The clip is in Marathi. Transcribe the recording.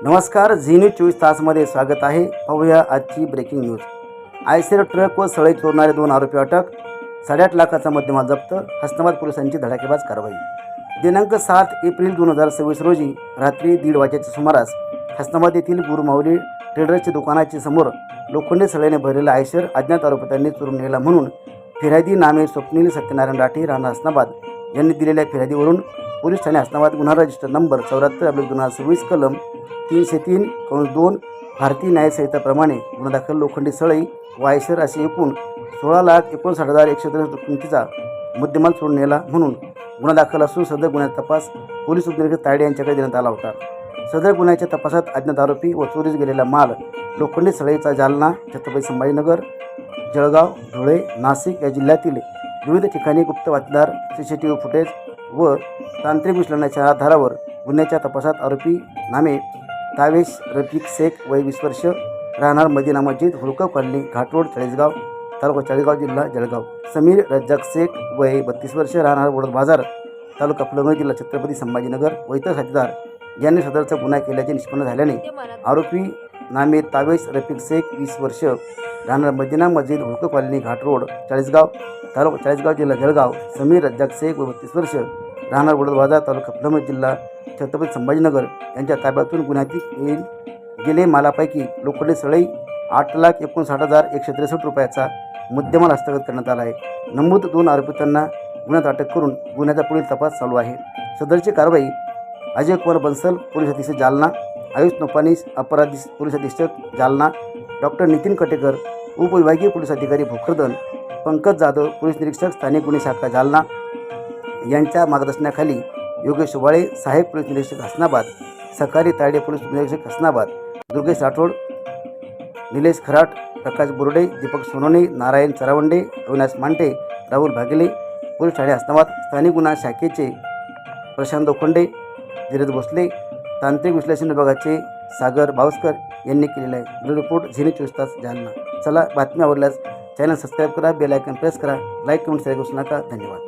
नमस्कार, झी न्यूज 24 तासमध्ये स्वागत आहे. पाहूया आजची ब्रेकिंग न्यूज. आयशर ट्रक व सळई चोरणारे 2 आरोपी अटक. 8.5 लाखाचा मुद्देमाल जप्त. हसनाबाद पोलिसांची धडाकेबाज कारवाई. दिनांक 7 एप्रिल 2026 रोजी रात्री 1:30 वाजेच्या सुमारास हसनाबाद येथील गुरुमाऊली ट्रेडर्सच्या दुकानाच्या समोर लोखंडी सळईने भरलेला आयशर अज्ञात आरोपींनी चोरून नेला म्हणून फिर्यादी नामे स्वप्नील सत्यनारायण राठी राणा हसनाबाद यांनी दिलेल्या फिर्यादीवरून पोलीस ठाणे हसनाबाद गुन्हा रजिस्टर नंबर 74/2026 कलम 303(2) भारतीय न्याय संहिताप्रमाणे गुन्हा दाखल लोखंडी सळई व आयशर असे एकूण 16,59,130 किमतीचा मुद्देमाल चोरून नेला म्हणून गुन्हा दाखल असून सदर गुन्ह्याचा तपास पोलीस उपनिरीक्षक तायडे यांच्याकडे देण्यात आला होता. सदर गुन्ह्याच्या तपासात अज्ञात आरोपी व चोरीस गेलेला माल लोखंडी सळईचा जालना, छत्रपती संभाजीनगर, जळगाव, धुळे, नाशिक या जिल्ह्यातील विविध ठिकाणी गुप्त वाचदार, CCTV फुटेज व तांत्रिक विश्लेषणाच्या आधारावर गुन्ह्याच्या तपासात आरोपी नामे तावेश रफिक शेख वय 20 वर्ष राहणार मदिना मस्जिद, हुडकं कॉलनी, घाट रोड, चाळीसगाव, तालुका चाळीसगाव, जिल्हा जळगाव. समीर रज्जाक शेख वय 32 वर्ष राहणार वडोद बाजार, तालुका फुलंब्री, जिल्हा छत्रपती संभाजीनगर व इतर साथीदार यांनी सदरचा गुन्हा केल्याचे निष्पन्न झाल्याने आरोपी नामे तावेश रफिक शेख 20 वर्ष राहणार मदिना मस्जिद, हुडकं कॉलनी, घाट रोड, चाळीसगाव, तालुका चाळीसगाव, जिल्हा जळगाव. समीर रज्जाक शेख व 32 वर्ष राहणार वडोद बाजार, तालुका फुलंब्री, जिल्हा छत्रपती संभाजीनगर यांच्या ताब्यातून गुन्ह्यातील गेले मालापैकी लोखंडी सळई 8,59,163 रुपयाचा मुद्देमाल हस्तगत करण्यात आला आहे. नमूद 2 आरोपितांना गुन्ह्यात अटक करून गुन्ह्याचा पुढील तपास चालू आहे. सदरची कारवाई अजय कुमार बन्सल, पोलीस अधीक्षक जालना, आयुष नोपानीस, अपर पोलीस अधीक्षक जालना, डॉक्टर नितीन कटेकर, उपविभागीय पोलीस अधिकारी भोकरदन, पंकज जाधव, पोलीस निरीक्षक स्थानिक गुन्हे शाखा जालना यांच्या मार्गदर्शनाखाली योगेश वाळे, सहाय्यक पोलीस निरीक्षक हसनाबाद, सकारी तायडे, पोलीस निरीक्षक हसनाबाद, दुर्गेश राठोड, निलेश खराट, प्रकाश बोर्डे, दीपक सोनोने, नारायण चरावंडे, अविनाश मांटे, राहुल भागिले, पोलीस ठाणे हसनाबाद, स्थानिक गुन्हा शाखेचे प्रशांत दोखंडे, धीरज भोसले, तांत्रिक विश्लेषण विभागाचे सागर बावस्कर यांनी केलेला आहे. ब्युरो रिपोर्ट, झी न्यूज 24 तास जालना. चला, बातमी आवडल्यास चॅनल सबस्क्राईब करा, बेल आयकॉन प्रेस करा, लाईक कमेंट शेअर करू नका. धन्यवाद.